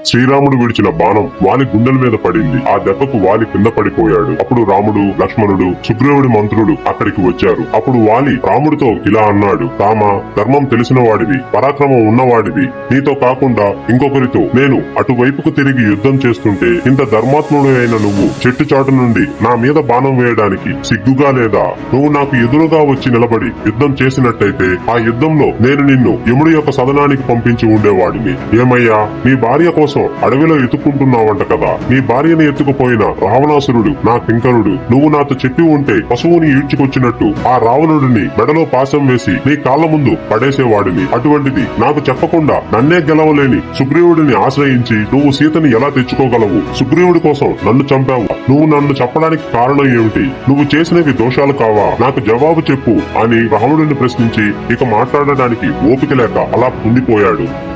శ్రీరాముడు విడిచిన బాణం వాలి గుండెల మీద పడింది. ఆ దెబ్బకు వాలి కింద పడిపోయాడు. అప్పుడు రాముడు, లక్ష్మణుడు, సుగ్రీవుడి మంత్రులు అక్కడికి వచ్చారు. అప్పుడు వాలి రాముడితో ఇలా అన్నాడు, రామ, ధర్మం తెలిసిన వాడివి, పరాక్రమం ఉన్నవాడివి. నీతో కాకుండా ఇంకొకరితో నేను అటువైపుకు తిరిగి యుద్ధం చేస్తుంటే ఇంత ధర్మాత్ముడు అయిన నువ్వు చెట్టు చాటు నుండి నా మీద బాణం వేయడానికి సిగ్గుగా లేదా? నువ్వు నాకు ఎదురుగా వచ్చి నిలబడి యుద్ధం చేసినట్టయితే ఆ యుద్ధంలో నేను నిన్ను యముడి యొక్క సదనానికి పంపించి ఉండేవాడిని. ఏమయ్యా, నీ భార్య కోసం అడవిలో ఎత్తుకుంటున్నావంట కదా. నీ భార్యని ఎత్తుకుపోయిన రావణాసురుడు నా కింకరుడు. నువ్వు నాతో చెప్పి ఉంటే పశువుని ఈడ్చుకొచ్చినట్టు ఆ రావణుడిని మెడలో పాశం వేసి నీ కాళ్ల ముందు పడేసేవాడిని. అటువంటిది నాకు చెప్పకుండా నన్నే గెలవలేని సుగ్రీవుడిని ఆశ్రయించి నువ్వు సీతని ఎలా తెచ్చుకోగలవు? సుగ్రీవుడి కోసం నన్ను చంపావు. నువ్వు నన్ను చెప్పడానికి కారణం ఏమిటి? నువ్వు చేసినవి దోషాలు కావా? నాకు జవాబు చెప్పు అని రావణుడిని ప్రశ్నించి ఇక మాట్లాడడానికి ఓపిక లేక అలా కుండిపోయాడు.